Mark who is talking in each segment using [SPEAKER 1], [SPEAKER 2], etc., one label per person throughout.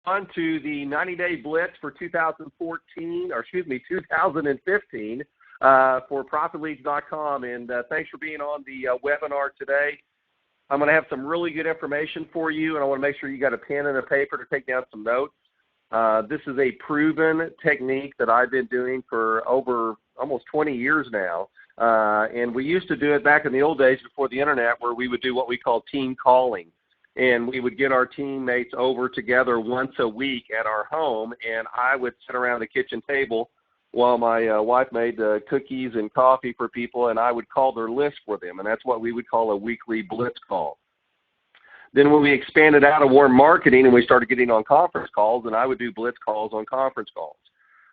[SPEAKER 1] on to the 90-day Blitz for 2015 for ProfitLeads.com. And thanks for being on the webinar today. I'm going to have some really good information for you, and I want to make sure you got a pen and a paper to take down some notes. This is a proven technique that I've been doing for over almost 20 years now. And we used to do it back in the old days before the internet, where we would do what we call team calling. And we would get our teammates over together once a week at our home, and I would sit around the kitchen table while my wife made cookies and coffee for people, and I would call their list for them, and that's what we would call a weekly Blitz call. Then when we expanded out of warm marketing and we started getting on conference calls, and I would do Blitz calls on conference calls.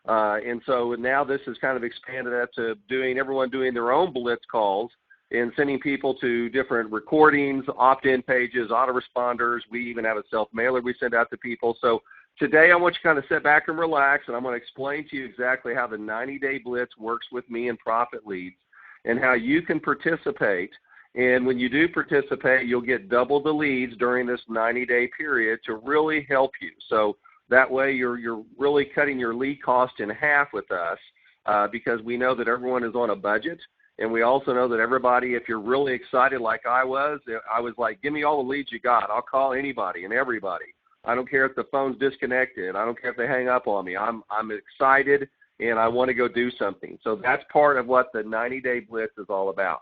[SPEAKER 1] And so now this has kind of expanded out to everyone doing their own Blitz calls and sending people to different recordings, opt-in pages, autoresponders. We even have a self-mailer we send out to people. So today I want you to kind of sit back and relax, and I'm going to explain to you exactly how the 90-day Blitz works with me and Profit Leads and how you can participate. And when you do participate, you'll get double the leads during this 90-day period to really help you. So that way you're really cutting your lead cost in half with us because we know that everyone is on a budget. And we also know that everybody, if you're really excited like I was like, give me all the leads you got. I'll call anybody and everybody. I don't care if the phone's disconnected. I don't care if they hang up on me. I'm excited, and I want to go do something. So that's part of what the 90-day Blitz is all about.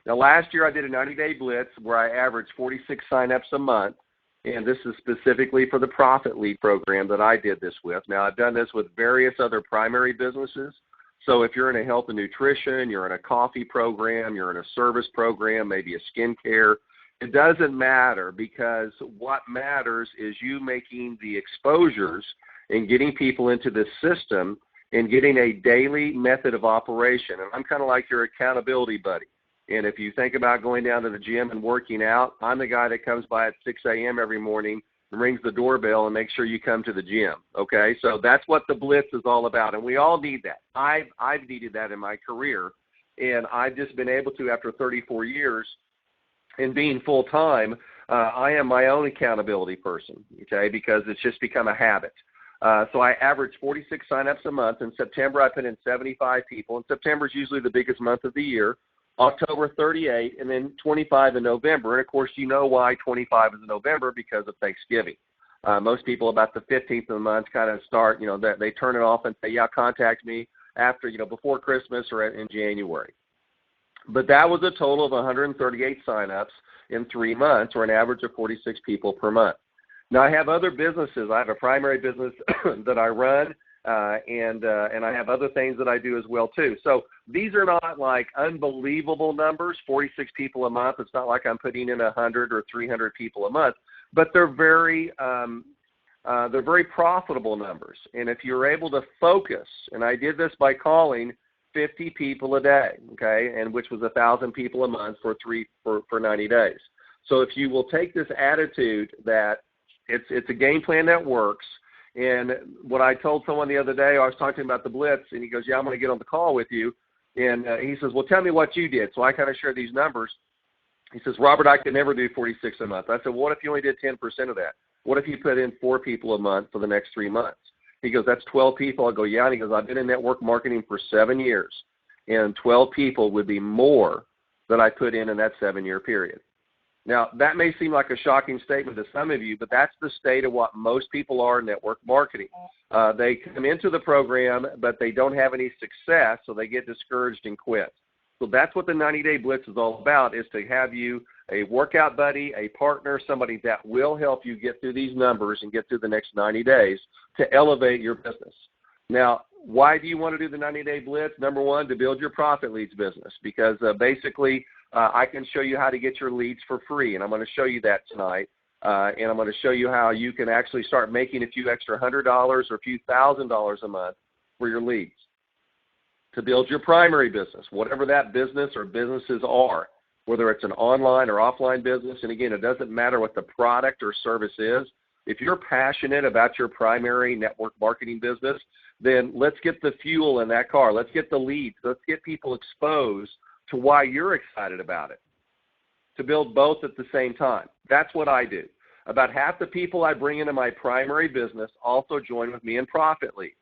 [SPEAKER 1] Now, last year I did a 90-day Blitz where I averaged 46 signups a month, and this is specifically for the Profit Lead program that I did this with. Now, I've done this with various other primary businesses. So if you're in a health and nutrition, you're in a coffee program, you're in a service program, maybe a skincare, it doesn't matter, because what matters is you making the exposures and getting people into this system and getting a daily method of operation. And I'm kind of like your accountability buddy. And if you think about going down to the gym and working out, I'm the guy that comes by at 6 a.m. every morning and rings the doorbell and makes sure you come to the gym, okay? So that's what the Blitz is all about, and we all need that. I've needed that in my career, and I've just been able to, after 34 years and being full-time, I am my own accountability person, okay, because it's just become a habit. So I average 46 signups a month. In September, I put in 75 people, and September is usually the biggest month of the year. October 38, and then 25 in November. And, of course, you know why 25 is in November, because of Thanksgiving. Most people about the 15th of the month kind of start, they turn it off and say, yeah, contact me after, before Christmas or in January. But that was a total of 138 signups in 3 months, or an average of 46 people per month. Now, I have other businesses. I have a primary business that I run. And I have other things that I do as well too. So these are not like unbelievable numbers, 46 people a month. It's not like I'm putting in 100 or 300 people a month, but they're very profitable numbers. And if you're able to focus, and I did this by calling 50 people a day, okay, and which was 1,000 people a month for 90 days. So if you will take this attitude that it's a game plan that works. And what I told someone the other day, I was talking about the Blitz, and he goes, yeah, I'm going to get on the call with you. And he says, well, tell me what you did. So I kind of share these numbers. He says, Robert, I could never do 46 a month. I said, what if you only did 10% of that? What if you put in 4 people a month for the next 3 months? He goes, that's 12 people. I go, yeah. And he goes, I've been in network marketing for 7 years, and 12 people would be more than I put in that 7-year period. Now, that may seem like a shocking statement to some of you, but that's the state of what most people are in network marketing. They come into the program, but they don't have any success, so they get discouraged and quit. So that's what the 90-day Blitz is all about, is to have you a workout buddy, a partner, somebody that will help you get through these numbers and get through the next 90 days to elevate your business. Now, why do you want to do the 90-day Blitz? Number one, to build your Profit Leads business, because basically I can show you how to get your leads for free, and I'm going to show you that tonight. And I'm going to show you how you can actually start making a few extra $100 or a few $1,000s a month for your leads. To build your primary business, whatever that business or businesses are, whether it's an online or offline business. And again, it doesn't matter what the product or service is. If you're passionate about your primary network marketing business, then let's get the fuel in that car. Let's get the leads. Let's get people exposed to why you're excited about it, to build both at the same time. That's what I do. About half the people I bring into my primary business also join with me in profit leads.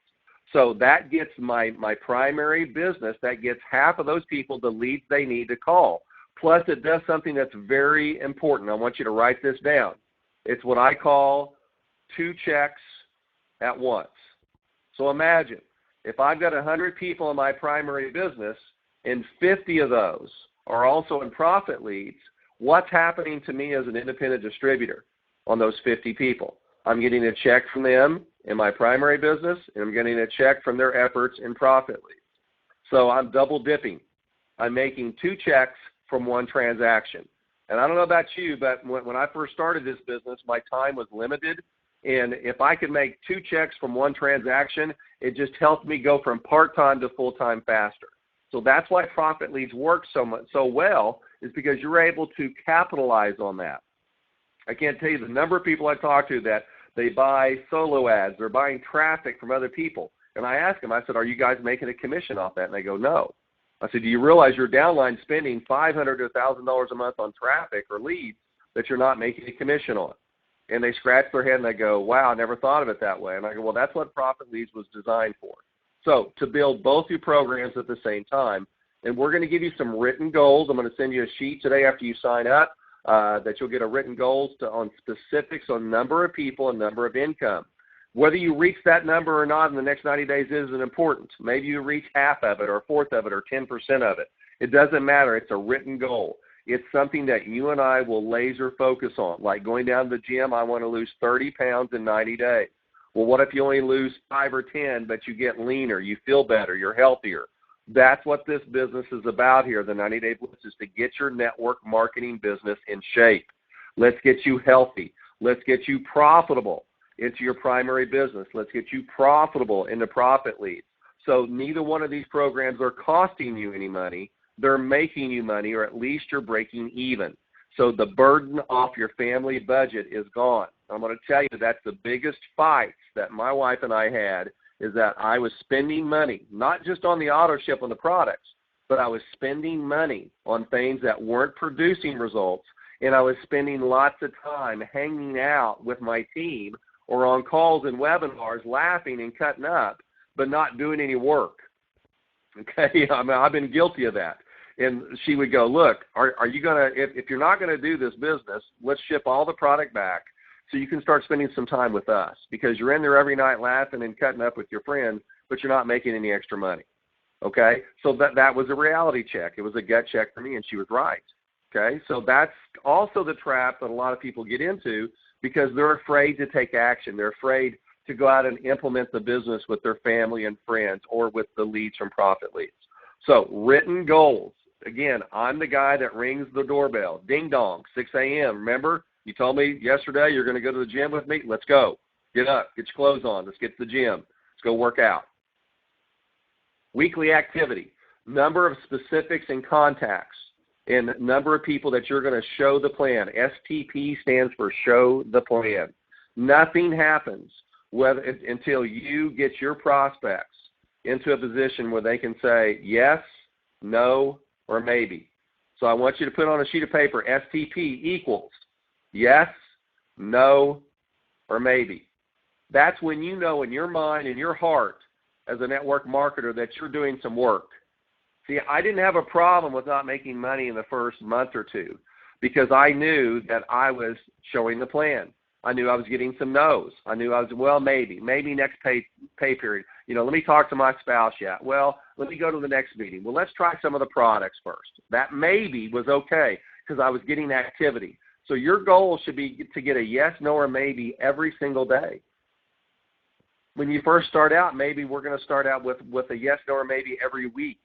[SPEAKER 1] So that gets my primary business, that gets half of those people the leads they need to call. Plus, it does something that's very important. I want you to write this down. It's what I call 2 checks at once. So imagine if I've got 100 people in my primary business and 50 of those are also in profit leads, what's happening to me as an independent distributor on those 50 people? I'm getting a check from them in my primary business, and I'm getting a check from their efforts in profit leads. So I'm double dipping. I'm making 2 checks from 1 transaction. And I don't know about you, but when I first started this business, my time was limited. And if I could make 2 checks from 1 transaction, it just helped me go from part-time to full-time faster. So that's why profit leads work so well, is because you're able to capitalize on that. I can't tell you the number of people I talk to that they buy solo ads, they're buying traffic from other people. And I ask them, I said, are you guys making a commission off that? And they go, no. I said, do you realize your downline spending $500 to $1,000 a month on traffic or leads that you're not making a commission on? And they scratch their head and they go, wow, I never thought of it that way. And I go, well, that's what Profit Leads was designed for. So to build both your programs at the same time, and we're going to give you some written goals. I'm going to send you a sheet today after you sign up that you'll get a written goals on specifics on number of people and number of income. Whether you reach that number or not in the next 90 days isn't important. Maybe you reach half of it or a fourth of it or 10% of it. It doesn't matter. It's a written goal. It's something that you and I will laser focus on. Like going down to the gym, I want to lose 30 pounds in 90 days. Well, what if you only lose 5 or 10, but you get leaner, you feel better, you're healthier? That's what this business is about here. The 90-Day Blitz is to get your network marketing business in shape. Let's get you healthy. Let's get you profitable into your primary business. Let's get you profitable into profit leads. So neither one of these programs are costing you any money. They're making you money, or at least you're breaking even. So the burden off your family budget is gone. I'm going to tell you that's the biggest fight that my wife and I had, is that I was spending money, not just on the auto ship on the products, but I was spending money on things that weren't producing results, and I was spending lots of time hanging out with my team or on calls and webinars laughing and cutting up, but not doing any work. Okay, I mean, I've been guilty of that. And she would go, look, are you going to, if you're not going to do this business, let's ship all the product back so you can start spending some time with us, because you're in there every night laughing and cutting up with your friends, but you're not making any extra money. Okay, so that was a reality check. It was a gut check for me, and she was right. Okay, so that's also the trap that a lot of people get into, because they're afraid to take action. They're afraid to go out and implement the business with their family and friends or with the leads from Profit Leads. So written goals. Again, I'm the guy that rings the doorbell. Ding dong, 6 a.m. Remember, you told me yesterday you're going to go to the gym with me? Let's go. Get up. Get your clothes on. Let's get to the gym. Let's go work out. Weekly activity. Number of specifics and contacts, and number of people that you're going to show the plan. STP stands for show the plan. Nothing happens until you get your prospects into a position where they can say yes, no, or maybe. So I want you to put on a sheet of paper, STP equals yes, no, or maybe. That's when you know in your mind, in your heart, as a network marketer, that you're doing some work. See, I didn't have a problem with not making money in the first month or two, because I knew that I was showing the plan. I knew I was getting some no's. I knew I was, well, maybe next pay period. You know, let me talk to my spouse yet. Well, let me go to the next meeting. Well, let's try some of the products first. That maybe was okay because I was getting activity. So your goal should be to get a yes, no, or maybe every single day. When you first start out, maybe we're going to start out with a yes, no, or maybe every week.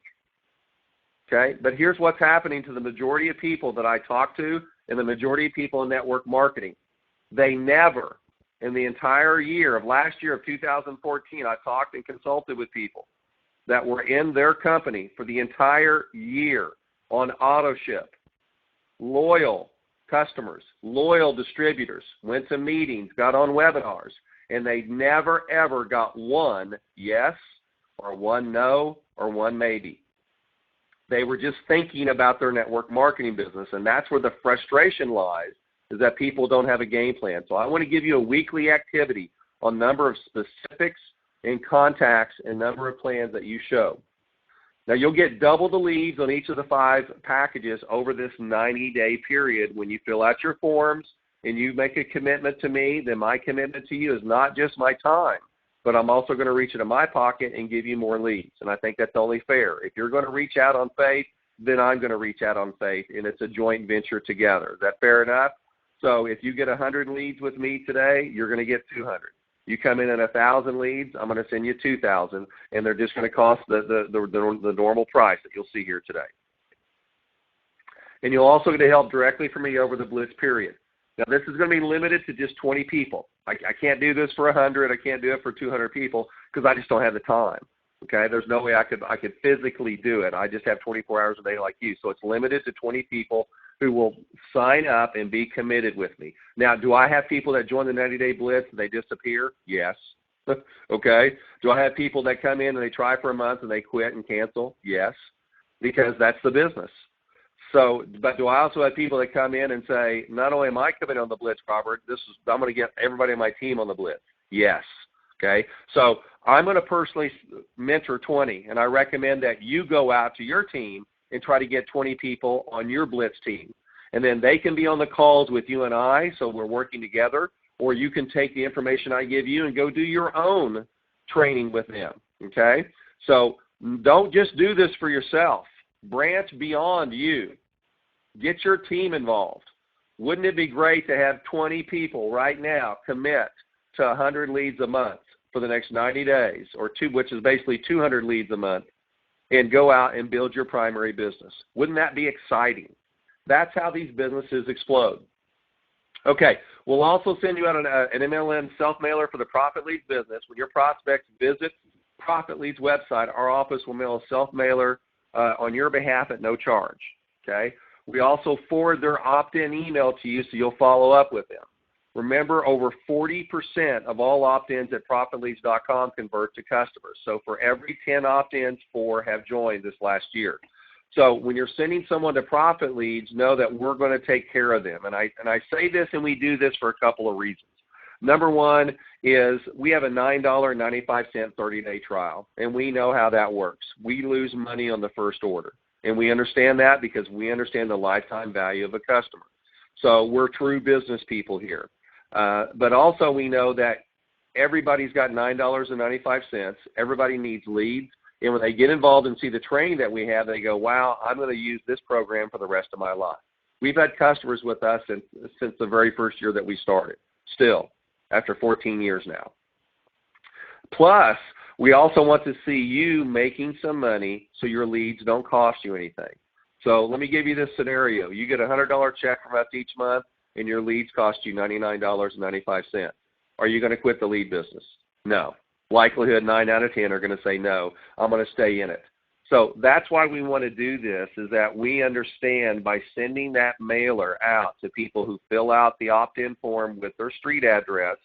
[SPEAKER 1] Okay? But here's what's happening to the majority of people that I talk to and the majority of people in network marketing. They never, in the entire year of last year of 2014, I talked and consulted with people that were in their company for the entire year on auto ship, loyal customers, loyal distributors, went to meetings, got on webinars, and they never, ever got one yes or one no or one maybe. They were just thinking about their network marketing business, and that's where the frustration lies, is that people don't have a game plan. So I want to give you a weekly activity on number of specifics and contacts and number of plans that you show. Now, you'll get double the leads on each of the 5 packages over this 90-day period when you fill out your forms and you make a commitment to me. Then my commitment to you is not just my time, but I'm also going to reach into my pocket and give you more leads. And I think that's only fair. If you're going to reach out on faith, then I'm going to reach out on faith, and it's a joint venture together. Is that fair enough? So if you get 100 leads with me today, you're going to get 200. You come in at 1,000 leads, I'm going to send you 2,000, and they're just going to cost the normal price that you'll see here today. And you'll also get help directly from me over the Blitz period. Now, this is going to be limited to just 20 people. I can't do this for 100. I can't do it for 200 people because I just don't have the time. Okay, there's no way I could physically do it. I just have 24 hours a day like you. So it's limited to 20 people who will sign up and be committed with me. Now, do I have people that join the 90-day Blitz and they disappear? Yes. Okay. Do I have people that come in and they try for a month and they quit and cancel? Yes, because that's the business. So, but do I also have people that come in and say, not only am I committed on the Blitz, Robert, I'm going to get everybody on my team on the Blitz? Yes. Okay. So I'm going to personally mentor 20, and I recommend that you go out to your team and try to get 20 people on your Blitz team. And then they can be on the calls with you and I, so we're working together, or you can take the information I give you and go do your own training with them, okay? So don't just do this for yourself. Branch beyond you. Get your team involved. Wouldn't it be great to have 20 people right now commit to 100 leads a month for the next 90 days, which is basically 200 leads a month, and go out and build your primary business? Wouldn't that be exciting? That's how these businesses explode. Okay, we'll also send you out an MLM self-mailer for the Profit Leads business. When your prospects visit Profit Leads website, our office will mail a self-mailer on your behalf at no charge. Okay. We also forward their opt-in email to you so you'll follow up with them. Remember, over 40% of all opt-ins at ProfitLeads.com convert to customers. So for every 10 opt-ins, 4 have joined this last year. So when you're sending someone to Profit Leads, know that we're going to take care of them. And I say this, and we do this for a couple of reasons. Number one is we have a $9.95 30-day trial, and we know how that works. We lose money on the first order, and we understand that because we understand the lifetime value of a customer. So we're true business people here. But also we know that everybody's got $9.95. Everybody needs leads. And when they get involved and see the training that we have, they go, wow, I'm going to use this program for the rest of my life. We've had customers with us since the very first year that we started, still, after 14 years now. Plus, we also want to see you making some money so your leads don't cost you anything. So let me give you this scenario. You get a $100 check from us each month, and your leads cost you $99.95. Are you going to quit the lead business? No. Likelihood 9 out of 10 are going to say no. I'm going to stay in it. So that's why we want to do this, is that we understand by sending that mailer out to people who fill out the opt-in form with their street address,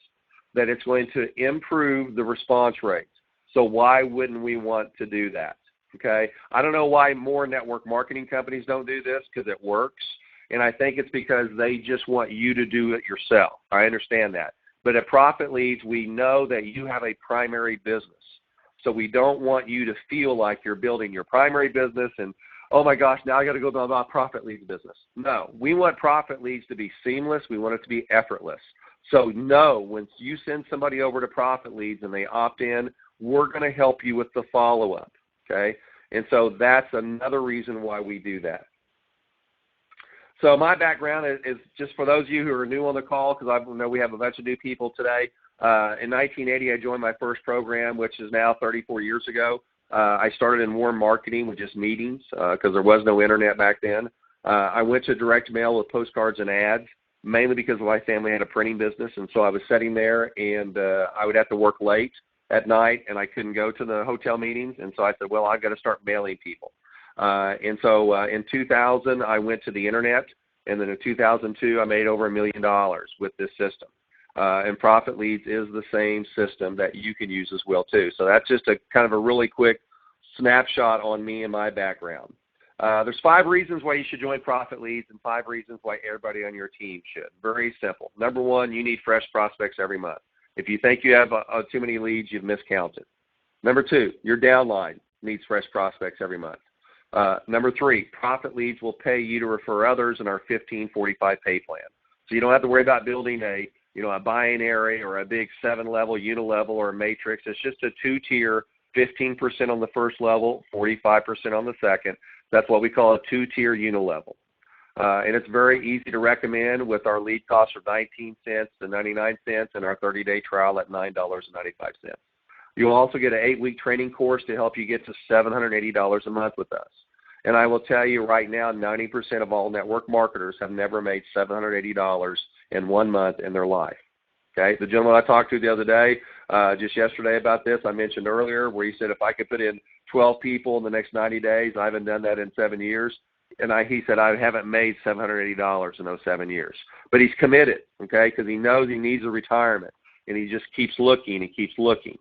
[SPEAKER 1] that it's going to improve the response rate. So why wouldn't we want to do that? Okay, I don't know why more network marketing companies don't do this, because it works, and I think it's because they just want you to do it yourself. I understand that. But at Profit Leads, we know that you have a primary business. So we don't want you to feel like you're building your primary business and, oh my gosh, now I got to go about Profit Leads business. No, we want Profit Leads to be seamless. We want it to be effortless. So no, when you send somebody over to Profit Leads and they opt in, we're going to help you with the follow-up. Okay, and so that's another reason why we do that. So my background is just for those of you who are new on the call, because I know we have a bunch of new people today. In 1980, I joined my first program, which is now 34 years ago. I started in warm marketing with just meetings because there was no internet back then. I went to direct mail with postcards and ads, mainly because my family had a printing business, and so I was sitting there, and I would have to work late at night, and I couldn't go to the hotel meetings, and so I said, well, I've got to start mailing people. And so in 2000, I went to the internet, and then in 2002, I made over $1 million with this system. And Profit Leads is the same system that you can use as well, too. So that's just a kind of a really quick snapshot on me and my background. There's 5 reasons why you should join Profit Leads and 5 reasons why everybody on your team should. Very simple. Number 1, you need fresh prospects every month. If you think you have too many leads, you've miscounted. Number 2, your downline needs fresh prospects every month. Number 3, Profit Leads will pay you to refer others in our 15-45 pay plan. So you don't have to worry about building a binary or a big 7-level, unilevel, or a matrix. It's just a 2-tier, 15% on the first level, 45% on the second. That's what we call a 2-tier unilevel. And it's very easy to recommend with our lead cost from 19 cents to 99 cents and our 30-day trial at $9.95. You'll also get an 8-week training course to help you get to $780 a month with us. And I will tell you right now, 90% of all network marketers have never made $780 in 1 month in their life. Okay, the gentleman I talked to the other day, just yesterday about this, I mentioned earlier, where he said if I could put in 12 people in the next 90 days, I haven't done that in 7 years. And he said I haven't made $780 in those 7 years. But he's committed, okay, because he knows he needs a retirement, and he just keeps looking and keeps looking.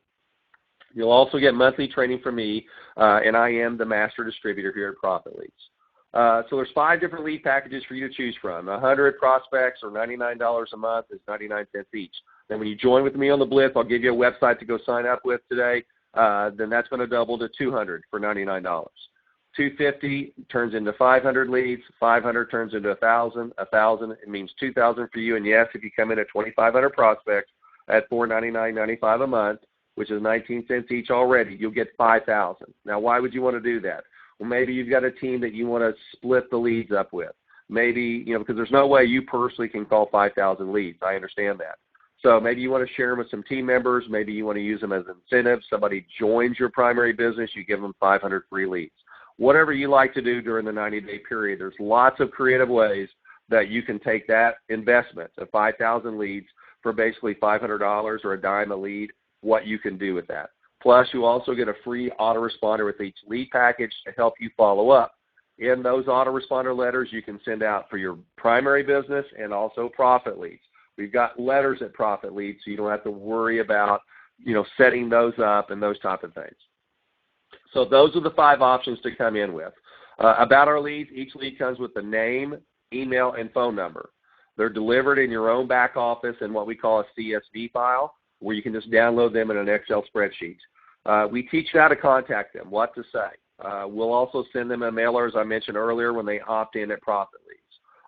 [SPEAKER 1] You'll also get monthly training from me, and I am the master distributor here at Profit Leads. So there's 5 different lead packages for you to choose from. 100 prospects or $99 a month is 99 cents each. Then when you join with me on the Blitz, I'll give you a website to go sign up with today. Then that's going to double to 200 for $99. 250 turns into 500 leads. 500 turns into 1,000. 1,000, it means 2,000 for you. And yes, if you come in at 2,500 prospects at $499.95 a month, which is 19 cents each already, you'll get 5,000. Now, why would you want to do that? Well, maybe you've got a team that you want to split the leads up with. Maybe, because there's no way you personally can call 5,000 leads. I understand that. So maybe you want to share them with some team members. Maybe you want to use them as incentives. Somebody joins your primary business, you give them 500 free leads. Whatever you like to do during the 90-day period, there's lots of creative ways that you can take that investment of 5,000 leads for basically $500 or a dime a lead, what you can do with that. Plus, you also get a free autoresponder with each lead package to help you follow up. In those autoresponder letters, you can send out for your primary business and also Profit Leads. We've got letters at Profit Leads, so you don't have to worry about, setting those up and those type of things. So those are the 5 options to come in with. About our leads, each lead comes with the name, email, and phone number. They're delivered in your own back office in what we call a CSV file, where you can just download them in an Excel spreadsheet. We teach you how to contact them, what to say. We'll also send them a mailer, as I mentioned earlier, when they opt in at Profit Leads.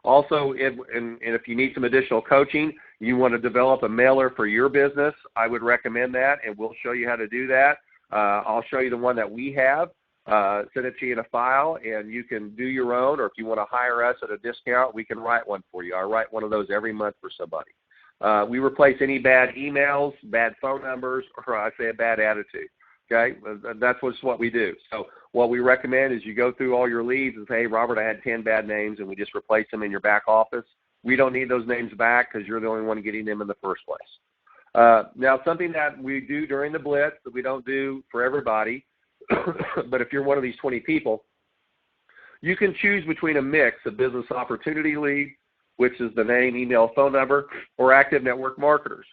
[SPEAKER 1] Also, if you need some additional coaching, you want to develop a mailer for your business, I would recommend that, and we'll show you how to do that. I'll show you the one that we have, send it to you in a file, and you can do your own, or if you want to hire us at a discount, we can write one for you. I write one of those every month for somebody. We replace any bad emails, bad phone numbers, or I say a bad attitude. Okay, that's what we do. So what we recommend is you go through all your leads and say, hey, Robert, I had 10 bad names, and we just replace them in your back office. We don't need those names back because you're the only one getting them in the first place. Now, something that we do during the Blitz that we don't do for everybody, but if you're one of these 20 people, you can choose between a mix of business opportunity leads, which is the name, email, phone number, or active network marketers.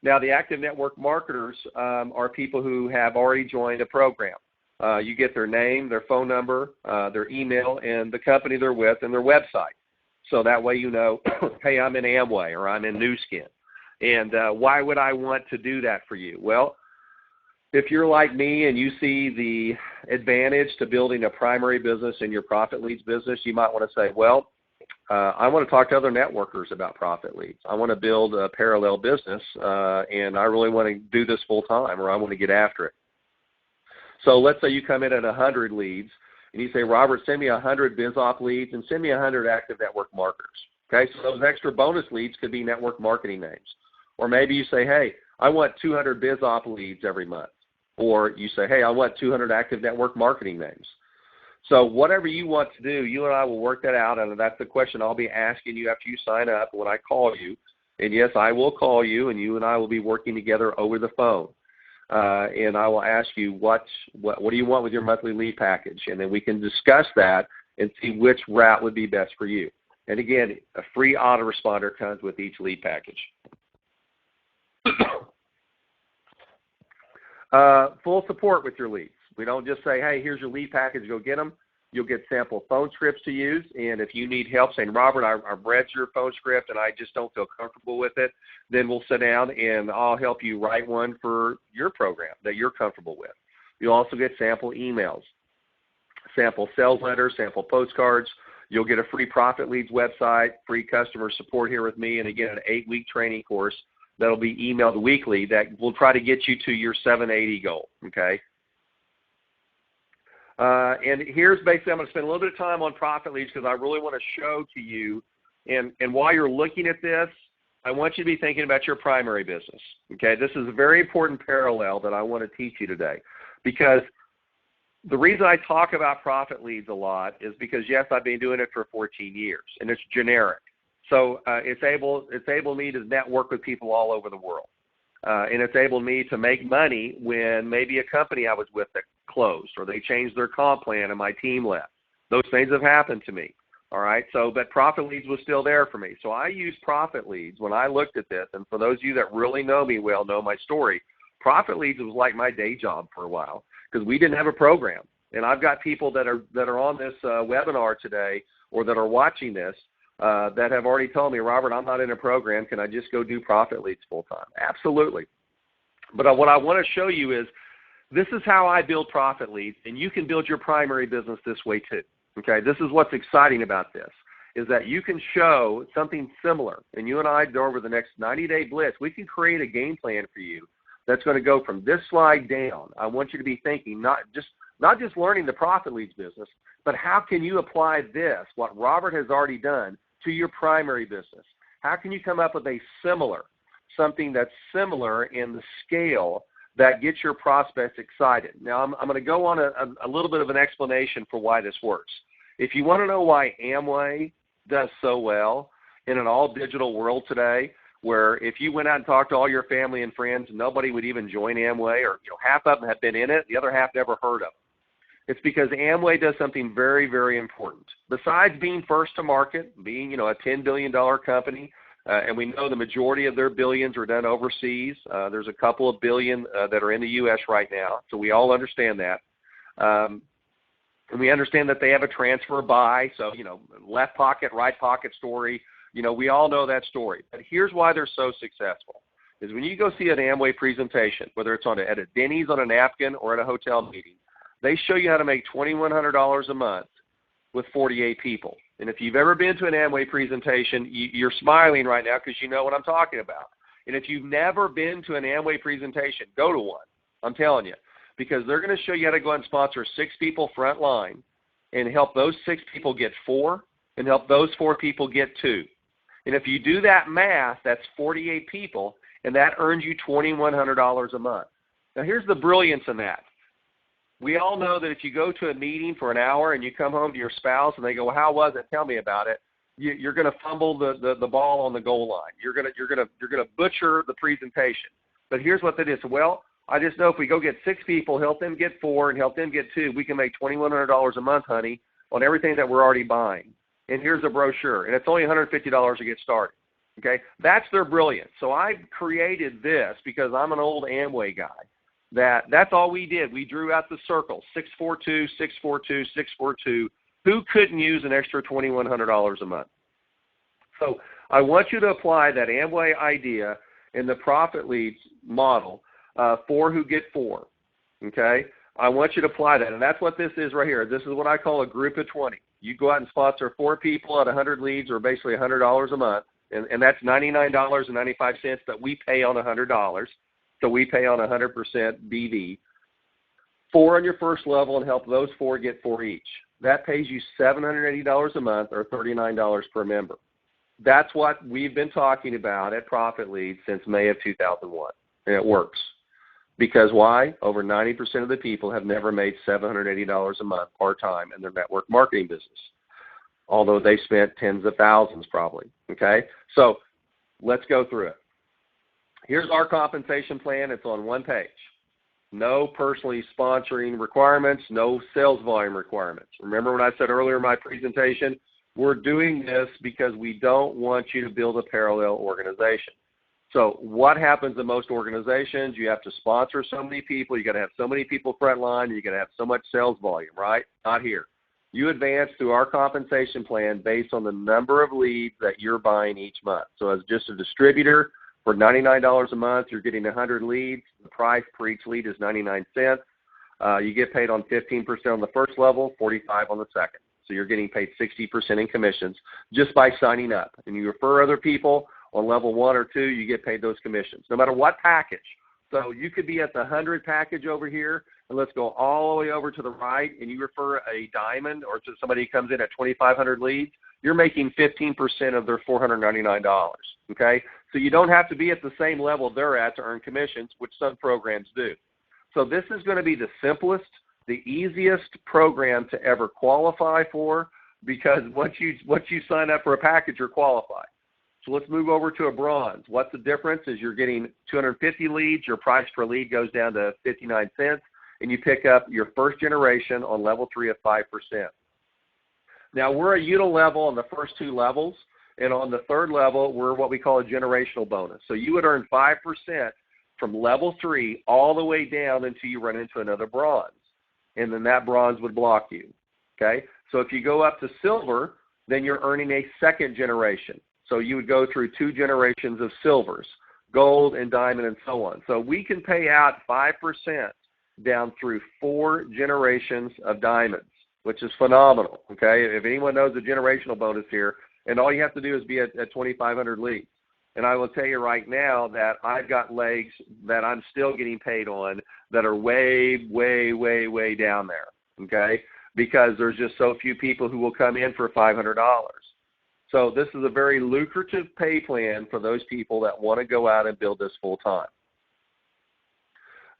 [SPEAKER 1] Now, the active network marketers are people who have already joined a program. You get their name, their phone number, their email, and the company they're with, and their website. So that way you know, hey, I'm in Amway or I'm in Nu Skin. And why would I want to do that for you? Well, if you're like me and you see the advantage to building a primary business in your Profit Leads business, you might want to say, well, I want to talk to other networkers about Profit Leads. I want to build a parallel business, and I really want to do this full time, or I want to get after it. So let's say you come in at 100 leads, and you say, Robert, send me 100 BizOp leads and send me 100 active network marketers. Okay, so those extra bonus leads could be network marketing names. Or maybe you say, hey, I want 200 BizOp leads every month. Or you say, hey, I want 200 active network marketing names. So whatever you want to do, you and I will work that out, and that's the question I'll be asking you after you sign up when I call you. And, yes, I will call you, and you and I will be working together over the phone. And I will ask you, what do you want with your monthly lead package? And then we can discuss that and see which route would be best for you. And, again, a free autoresponder comes with each lead package. Full support with your leads. We don't just say, hey, here's your lead package, go get them. You'll get sample phone scripts to use, and if you need help saying, Robert, I've read your phone script and I just don't feel comfortable with it, then we'll sit down and I'll help you write one for your program that you're comfortable with. You'll also get sample emails, sample sales letters, sample postcards. You'll get a free Profit Leads website, free customer support here with me, and again, an 8-week training course that'll be emailed weekly that will try to get you to your 780 goal, okay? And here's basically, I'm going to spend a little bit of time on Profit Leads because I really want to show to you, and while you're looking at this, I want you to be thinking about your primary business, okay? This is a very important parallel that I want to teach you today, because the reason I talk about Profit Leads a lot is because, yes, I've been doing it for 14 years, and it's generic. So it's able me to network with people all over the world. And it's able me to make money when maybe a company I was with that closed or they changed their comp plan and my team left. Those things have happened to me, all right? So, but Profit Leads was still there for me. So I used Profit Leads when I looked at this, and for those of you that really know me well, know my story, Profit Leads was like my day job for a while because we didn't have a program. And I've got people that are on this webinar today or that are watching this that have already told me, Robert, I'm not in a program. Can I just go do Profit Leads full time? Absolutely. But what I want to show you is this is how I build Profit Leads, and you can build your primary business this way too. Okay, this is what's exciting about this, is that you can show something similar. And you and I, over the next 90-day Blitz, we can create a game plan for you that's going to go from this slide down. I want you to be thinking not just learning the Profit Leads business, but how can you apply this, what Robert has already done, to your primary business? How can you come up with something that's similar in the scale that gets your prospects excited? Now, I'm going to go on a little bit of an explanation for why this works. If you want to know why Amway does so well in an all-digital world today, where if you went out and talked to all your family and friends, nobody would even join Amway, or half of them have been in it, the other half never heard of it. It's because Amway does something very, very important. Besides being first to market, being a $10 billion company, and we know the majority of their billions are done overseas. There's a couple of billion that are in the U.S. right now, so we all understand that. And we understand that they have a transfer buy, so left pocket, right pocket story. We all know that story. But here's why they're so successful: is when you go see an Amway presentation, whether it's at a Denny's on a napkin or at a hotel meeting, they show you how to make $2,100 a month with 48 people. And if you've ever been to an Amway presentation, you're smiling right now because you know what I'm talking about. And if you've never been to an Amway presentation, go to one. I'm telling you, because they're going to show you how to go and sponsor 6 people front line and help those 6 people get 4 and help those 4 people get 2. And if you do that math, that's 48 people, and that earns you $2,100 a month. Now, here's the brilliance in that. We all know that if you go to a meeting for an hour and you come home to your spouse and they go, well, how was it? Tell me about it. You're going to fumble the ball on the goal line. You're going to butcher the presentation. But here's what that is. Well, I just know if we go get 6 people, help them get 4, and help them get 2, we can make $2,100 a month, honey, on everything that we're already buying. And here's a brochure, and it's only $150 to get started. Okay, that's their brilliance. So I created this because I'm an old Amway guy. That's all we did. We drew out the circle, 642, 642, 642. Who couldn't use an extra $2,100 a month? So I want you to apply that Amway idea in the Profit Leads model, 4 who get 4, okay? I want you to apply that, and that's what this is right here. This is what I call a group of 20. You go out and sponsor 4 people at 100 leads, or basically $100 a month, and that's $99.95 that we pay on $100. So we pay on 100% BV. 4 on your first level and help those 4 get 4 each. That pays you $780 a month, or $39 per member. That's what we've been talking about at Profit Leads since May of 2001. And it works. Because why? Over 90% of the people have never made $780 a month part-time in their network marketing business, although they spent tens of thousands probably. Okay? So let's go through it. Here's our compensation plan. It's on one page. No personally sponsoring requirements, no sales volume requirements. Remember when I said earlier in my presentation, we're doing this because we don't want you to build a parallel organization. So what happens in most organizations? You have to sponsor so many people. You got to have so many people front line. You got to have so much sales volume, right? Not here. You advance through our compensation plan based on the number of leads that you're buying each month. So as just a distributor, for $99 a month, you're getting 100 leads. The price per each lead is 99 cents. You get paid on 15% on the first level, 45 on the second. So you're getting paid 60% in commissions just by signing up. And you refer other people on level 1 or 2, you get paid those commissions, no matter what package. So you could be at the 100 package over here, and let's go all the way over to the right, and you refer a diamond or to somebody who comes in at 2,500 leads, you're making 15% of their $499, okay? So you don't have to be at the same level they're at to earn commissions, which some programs do. So this is going to be the simplest, the easiest program to ever qualify for, because once you sign up for a package, you're qualified. So let's move over to a bronze. What's the difference is you're getting 250 leads, your price per lead goes down to 59 cents, and you pick up your first generation on level 3 of 5%. Now, we're a unilevel on the first 2 levels, and on the third level, we're what we call a generational bonus. So you would earn 5% from level 3 all the way down until you run into another bronze, and then that bronze would block you, okay? So if you go up to silver, then you're earning a second generation. So you would go through 2 generations of silvers, gold and diamond and so on. So we can pay out 5% down through 4 generations of diamonds, which is phenomenal, okay? If anyone knows the generational bonus here, and all you have to do is be at 2,500 leads. And I will tell you right now that I've got legs that I'm still getting paid on that are way, way, way, way down there, okay? Because there's just so few people who will come in for $500. So this is a very lucrative pay plan for those people that want to go out and build this full time.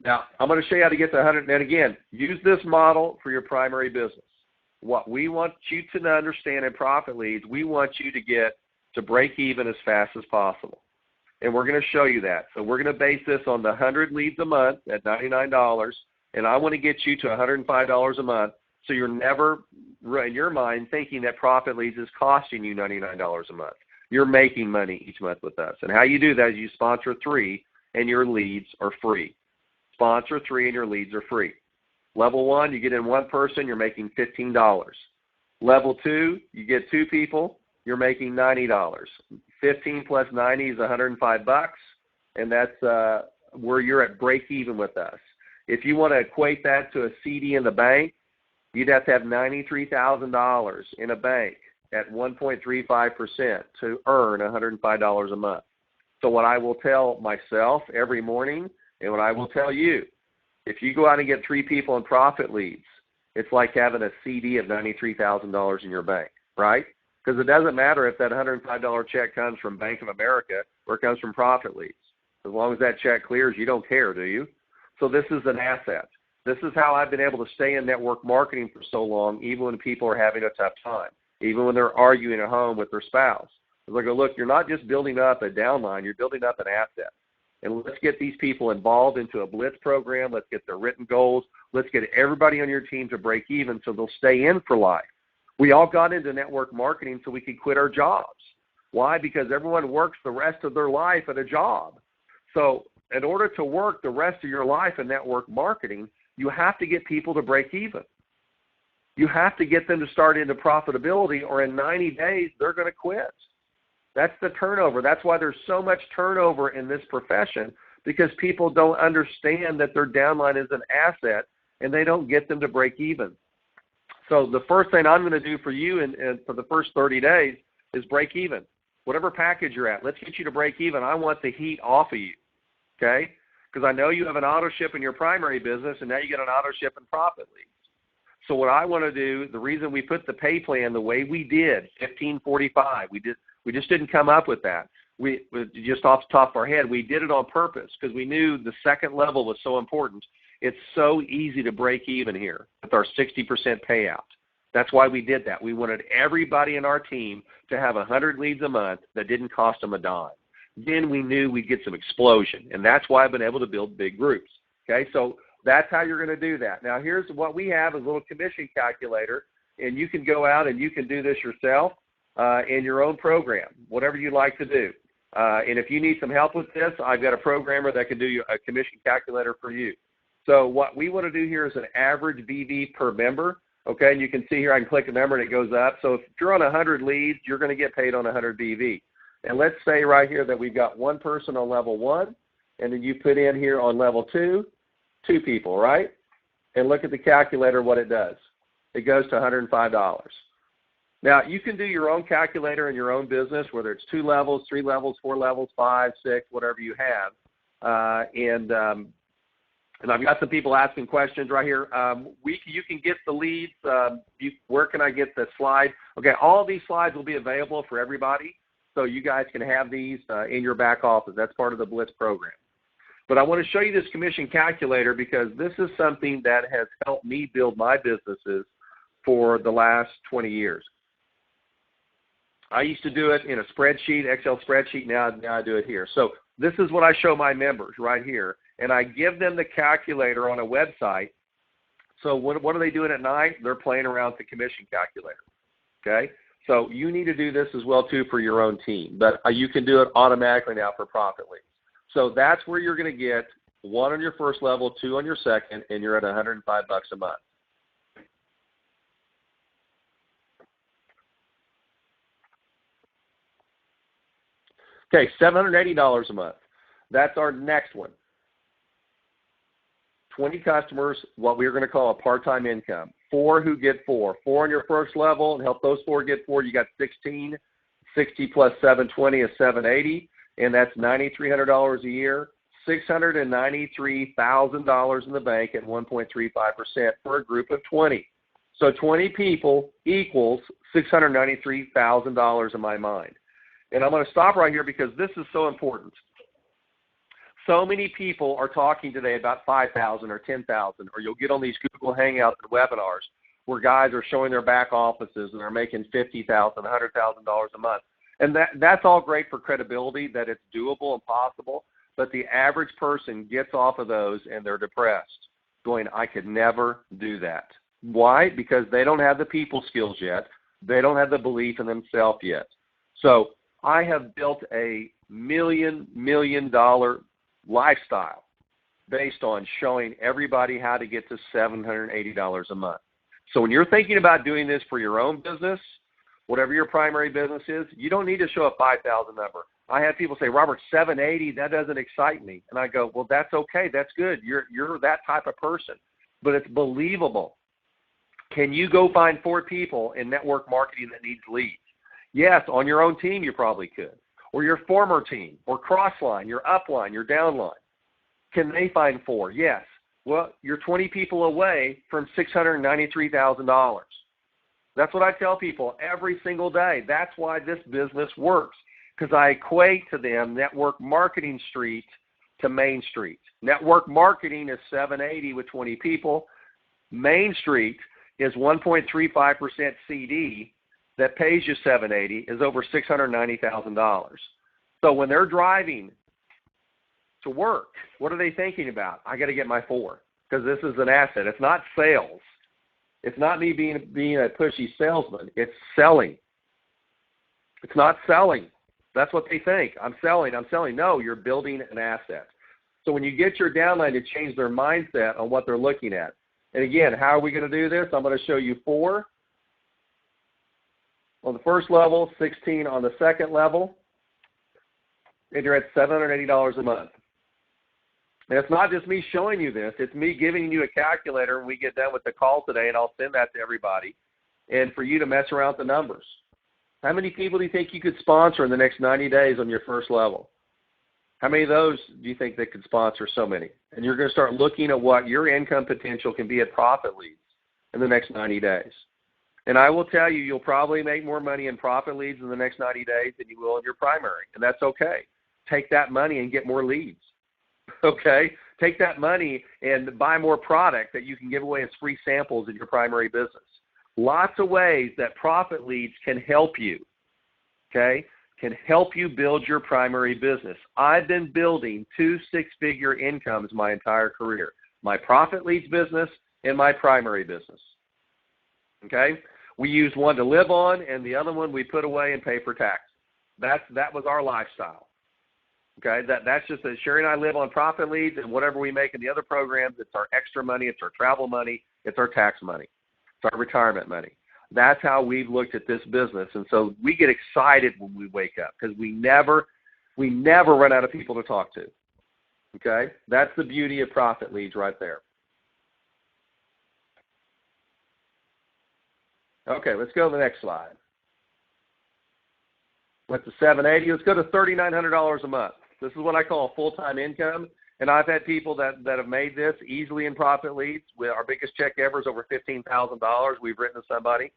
[SPEAKER 1] Now, I'm going to show you how to get to 100. And again, use this model for your primary business. What we want you to understand in Profit Leads, we want you to get to break even as fast as possible. And we're going to show you that. So we're going to base this on the 100 leads a month at $99. And I want to get you to $105 a month. So you're never, in your mind, thinking that Profit Leads is costing you $99 a month. You're making money each month with us. And how you do that is you sponsor 3 and your leads are free. Sponsor 3 and your leads are free. Level 1, you get in 1 person, you're making $15. Level 2, you get 2 people, you're making $90. 15 plus 90 is $105, and that's where you're at break even with us. If you want to equate that to a CD in the bank, you'd have to have $93,000 in a bank at 1.35% to earn $105 a month. So what I will tell myself every morning, and what I will tell you, if you go out and get 3 people in Profit Leads, it's like having a CD of $93,000 in your bank, right? Because it doesn't matter if that $105 check comes from Bank of America or it comes from Profit Leads. As long as that check clears, you don't care, do you? So this is an asset. This is how I've been able to stay in network marketing for so long, even when people are having a tough time, even when they're arguing at home with their spouse. I go, look, you're not just building up a downline, you're building up an asset. And let's get these people involved into a Blitz program. Let's get their written goals. Let's get everybody on your team to break even so they'll stay in for life. We all got into network marketing so we could quit our jobs. Why? Because everyone works the rest of their life at a job. So in order to work the rest of your life in network marketing, you have to get people to break even. You have to get them to start into profitability, or in 90 days, they're going to quit. That's the turnover. That's why there's so much turnover in this profession, because people don't understand that their downline is an asset, and they don't get them to break even. So the first thing I'm going to do for you and for the first 30 days is break even. Whatever package you're at, let's get you to break even. I want the heat off of you, okay? Because I know you have an auto ship in your primary business, and now you get an auto ship in Profit Leads. So what I want to do, the reason we put the pay plan the way we did, 1545, we just didn't come up with that. We just off the top of our head, we did it on purpose because we knew the second level was so important. It's so easy to break even here with our 60% payout. That's why we did that. We wanted everybody in our team to have 100 leads a month that didn't cost them a dime. Then we knew we'd get some explosion, and that's why I've been able to build big groups. Okay, so that's how you're going to do that. Now, here's what we have, is a little commission calculator, and you can go out and you can do this yourself in your own program, whatever you'd like to do. And if you need some help with this, I've got a programmer that can do a commission calculator for you. So what we want to do here is an average BV per member. Okay, and you can see here I can click a number and it goes up. So if you're on 100 leads, you're going to get paid on 100 BV. And let's say right here that we've got one person on level 1, and then you put in here on level 2, 2 people, right? And look at the calculator, what it does. It goes to $105. Now, you can do your own calculator in your own business, whether it's 2 levels, 3 levels, 4 levels, 5, 6, whatever you have. And I've got some people asking questions right here. You can get the leads. Where can I get the slide? Okay, all these slides will be available for everybody, so you guys can have these in your back office. That's part of the Blitz program. But I want to show you this commission calculator because this is something that has helped me build my businesses for the last 20 years. I used to do it in a spreadsheet, Excel spreadsheet. Now I do it here. So this is what I show my members right here. And I give them the calculator on a website. So what are they doing at night? They're playing around with the commission calculator. Okay? So you need to do this as well, too, for your own team. But you can do it automatically now for profit leads. So that's where you're going to get 1 on your first level, 2 on your second, and you're at $105 a month. Okay, $780 a month. That's our next one. 20 customers, what we're going to call a part-time income. 4 who get 4. 4 on your first level, and help those 4 get 4. You got 16. 60 plus 720 is 780, and that's $9,300 a year. $693,000 in the bank at 1.35% for a group of 20. So 20 people equals $693,000 in my mind. And I'm going to stop right here because this is so important. So many people are talking today about 5,000 or 10,000, or you'll get on these Google Hangouts and webinars where guys are showing their back offices and they're making $50,000, $100,000 a month. And that's all great for credibility, that it's doable and possible, but the average person gets off of those and they're depressed, going, I could never do that. Why? Because they don't have the people skills yet. They don't have the belief in themselves yet. So I have built a $1 million lifestyle based on showing everybody how to get to $780 a month. So when you're thinking about doing this for your own business, whatever your primary business is, you don't need to show a 5,000 number. I have people say, Robert, 780, that doesn't excite me. And I go, well, that's okay. That's good. You're that type of person. But it's believable. Can you go find 4 people in network marketing that needs leads? Yes, on your own team you probably could. Or your former team, or crossline, your upline, your downline. Can they find 4? Yes. Well, you're 20 people away from $693,000. That's what I tell people every single day. That's why this business works, because I equate to them network marketing street to Main Street. Network marketing is 780 with 20 people. Main Street is 1.35% CD that pays you 780 is over $690,000. So when they're driving to work, what are they thinking about? I got to get my 4 because this is an asset. It's not sales. It's not me being a pushy salesman. It's selling. It's not selling. That's what they think. I'm selling. No, you're building an asset. So when you get your downline to change their mindset on what they're looking at. And again, how are we going to do this? I'm going to show you 4 on the first level, 16 on the second level, and you're at $780 a month. And it's not just me showing you this. It's me giving you a calculator when we get done with the call today, and I'll send that to everybody, and for you to mess around with the numbers. How many people do you think you could sponsor in the next 90 days on your first level? How many of those do you think that could sponsor? So many. And you're going to start looking at what your income potential can be at profit leads in the next 90 days. And I will tell you, you'll probably make more money in profit leads in the next 90 days than you will in your primary, and that's okay. Take that money and get more leads. Okay? Take that money and buy more product that you can give away as free samples in your primary business. Lots of ways that profit leads can help you, okay, can help you build your primary business. I've been building 2 6-figure incomes my entire career, my profit leads business and my primary business, okay? We use one to live on, and the other one we put away and pay for tax. That was our lifestyle. Okay, that's just that Sherry and I live on profit leads, and whatever we make in the other programs, it's our extra money, it's our travel money, it's our tax money. It's our retirement money. That's how we've looked at this business. And so we get excited when we wake up because we never run out of people to talk to. Okay? That's the beauty of profit leads right there. Okay, let's go to the next slide. Went to 780. Let's go to $3,900 a month. This is what I call full-time income. And I've had people that have made this easily in profit leads. Our biggest check ever is over $15,000 we've written to somebody.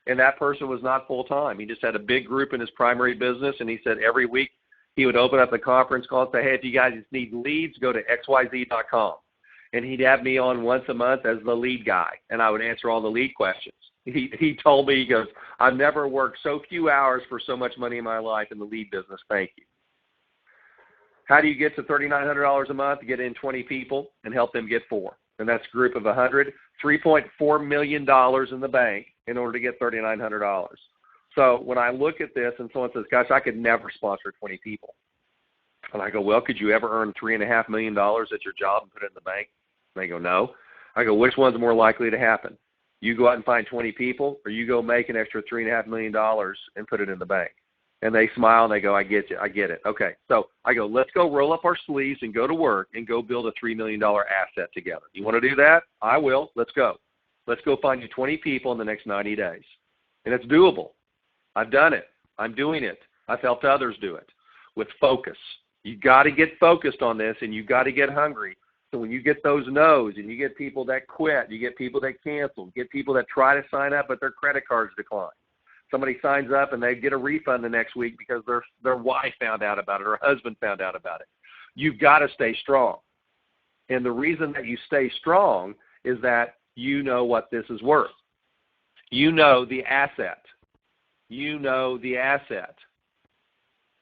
[SPEAKER 1] And that person was not full-time. He just had a big group in his primary business. And he said every week he would open up the conference call and say, hey, if you guys need leads, go to xyz.com. And he'd have me on once a month as the lead guy. And I would answer all the lead questions. He told me, he goes, I've never worked so few hours for so much money in my life in the lead business. Thank you. How do you get to $3,900 a month? Get in 20 people and help them get 4. And that's a group of 100, $3.4 million in the bank in order to get $3,900. So when I look at this and someone says, gosh, I could never sponsor 20 people. And I go, well, could you ever earn $3.5 million at your job and put it in the bank? And they go, no. I go, which one's more likely to happen? You go out and find 20 people, or you go make an extra $3.5 million and put it in the bank? And they smile and they go, I get you. I get it. Okay. So I go, let's go roll up our sleeves and go to work and go build a $3 million asset together. You want to do that? I will. Let's go. Let's go find you 20 people in the next 90 days. And it's doable. I've done it. I'm doing it. I've helped others do it with focus. You got to get focused on this, and you got to get hungry. So when you get those no's and you get people that quit, you get people that cancel, you get people that try to sign up but their credit cards decline. Somebody signs up and they get a refund the next week because their wife found out about it or husband found out about it. You've got to stay strong. And the reason that you stay strong is that you know what this is worth. You know the asset. You know the asset.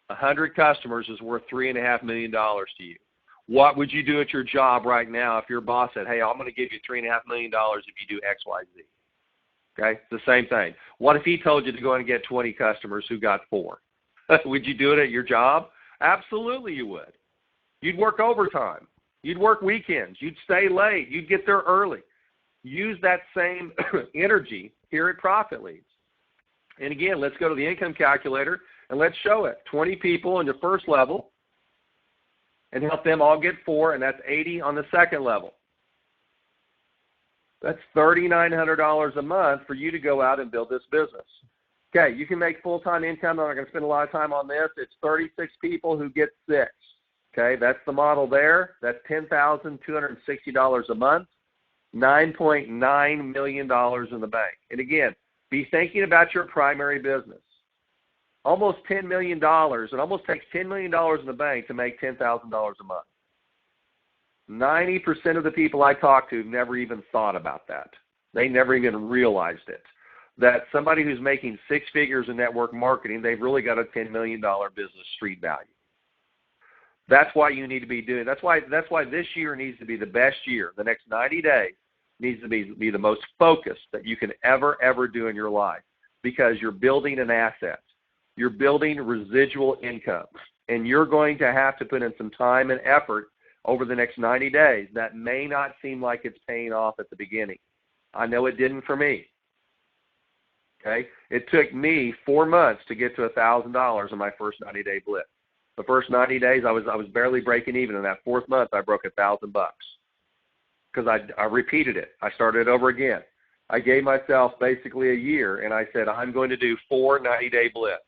[SPEAKER 1] 100 customers is worth $3.5 million to you. What would you do at your job right now if your boss said, hey, I'm going to give you $3.5 million if you do X, Y, Z? Okay, it's the same thing. What if he told you to go and get 20 customers who got 4? Would you do it at your job? Absolutely you would. You'd work overtime. You'd work weekends. You'd stay late. You'd get there early. Use that same energy here at Profit Leads. And again, let's go to the income calculator and let's show it. 20 people in the first level and help them all get 4, and that's 80 on the second level. That's $3,900 a month for you to go out and build this business. Okay, you can make full-time income. I'm not going to spend a lot of time on this. It's 36 people who get 6. Okay, that's the model there. That's $10,260 a month, $9.9 million in the bank. And again, be thinking about your primary business. Almost $10 million. It almost takes $10 million in the bank to make $10,000 a month. 90% of the people I talk to never even thought about that. They never even realized it. That somebody who's making 6 figures in network marketing, they've really got a $10 million business street value. That's why you need to be doing. That's why this year needs to be the best year. The next 90 days needs to be the most focused that you can ever do in your life, because you're building an asset. You're building residual income, and you're going to have to put in some time and effort over the next 90 days. That may not seem like it's paying off at the beginning. I know it didn't for me. Okay? It took me 4 months to get to $1,000 in my first 90-day blitz. The first 90 days, I was barely breaking even. In that 4th month, I broke $1,000 because I repeated it. I started over again. I gave myself basically a year, and I said, I'm going to do 4 90-day blitz.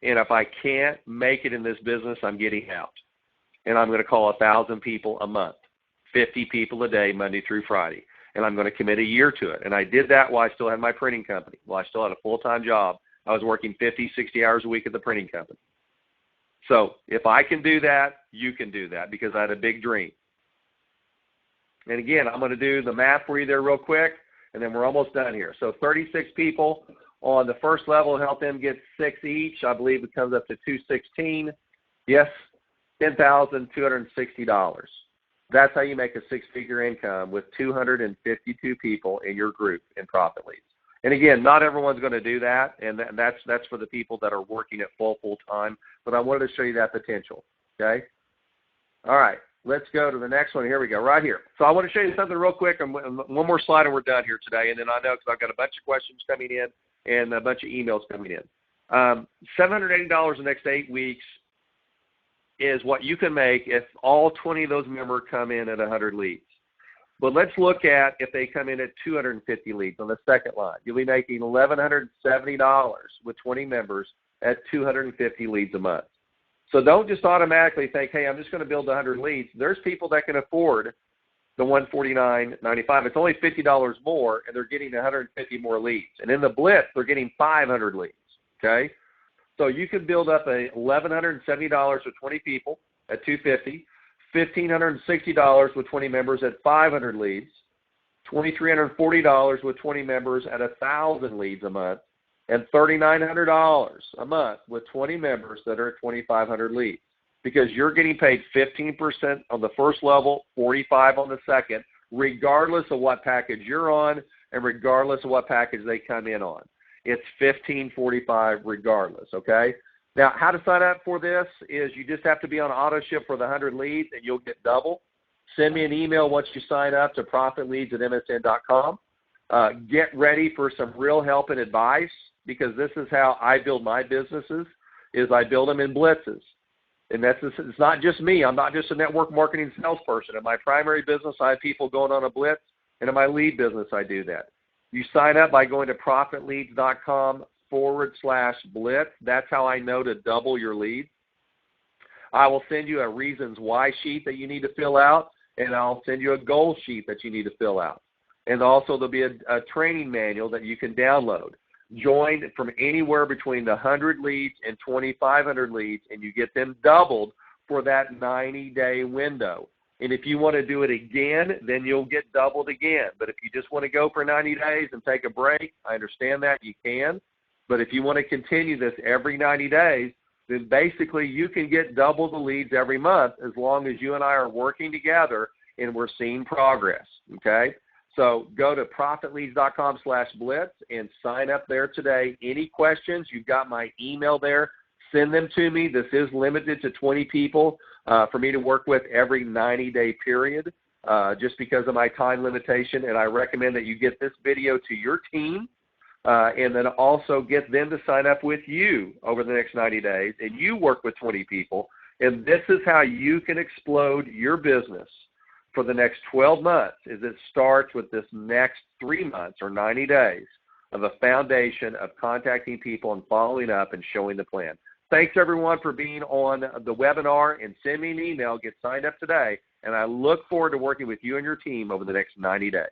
[SPEAKER 1] And if I can't make it in this business, I'm getting out. And I'm going to call 1,000 people a month, 50 people a day, Monday through Friday. And I'm going to commit a year to it. And I did that while I still had my printing company. While I still had a full-time job, I was working 50, 60 hours a week at the printing company. So if I can do that, you can do that, because I had a big dream. And again, I'm going to do the math for you there real quick, and then we're almost done here. So 36 people on the first level, help them get 6 each. I believe it comes up to $216. Yes, $10,260. That's how you make a 6-figure income with 252 people in your group in Profit Leads. And again, not everyone's going to do that, and that's for the people that are working at full time. But I wanted to show you that potential. Okay. All right. let's go to the next one. Here we go, right here. So I want to show you something real quick, and one more slide, and we're done here today. And then I know because I've got a bunch of questions coming in and a bunch of emails coming in. $780 the next 8 weeks is what you can make if all 20 of those members come in at 100 leads. But let's look at if they come in at 250 leads on the second line. You'll be making $1,170 with 20 members at 250 leads a month. So don't just automatically think, hey, I'm just going to build 100 leads. There's people that can afford the $149.95. It's only $50 more, and they're getting 150 more leads. And in the Blitz, they're getting 500 leads, okay? So you can build up $1,170 with 20 people at 250, $1,560 with 20 members at 500 leads, $2,340 with 20 members at 1,000 leads a month, and $3,900 a month with 20 members that are at 2,500 leads, because you're getting paid 15% on the first level, 45% on the second, regardless of what package you're on and regardless of what package they come in on. It's 15.45 regardless, okay? Now, how to sign up for this is you just have to be on auto ship for the 100 leads, and you'll get double. Send me an email once you sign up to profitleads@msn.com. Get ready for some real help and advice, because this is how I build my businesses, is I build them in blitzes. And it's not just me. I'm not just a network marketing salesperson. In my primary business, I have people going on a blitz, and in my lead business, I do that. You sign up by going to profitleads.com/blitz. That's how I know to double your leads. I will send you a reasons why sheet that you need to fill out, and I'll send you a goal sheet that you need to fill out. And also there'll be a training manual that you can download. Join from anywhere between the 100 leads and 2,500 leads, and you get them doubled for that 90-day window. And if you want to do it again, then you'll get doubled again. But if you just want to go for 90 days and take a break, I understand that, you can. But if you want to continue this every 90 days, then basically you can get double the leads every month as long as you and I are working together and we're seeing progress, okay? So go to profitleads.com/blitz and sign up there today. Any questions, you've got my email there. Send them to me. This is limited to 20 people for me to work with every 90-day period just because of my time limitation. And I recommend that you get this video to your team and then also get them to sign up with you over the next 90 days. And you work with 20 people. And this is how you can explode your business for the next 12 months, is it starts with this next 3 months or 90 days of a foundation of contacting people and following up and showing the plan. Thanks, everyone, for being on the webinar, and send me an email. Get signed up today, and I look forward to working with you and your team over the next 90 days.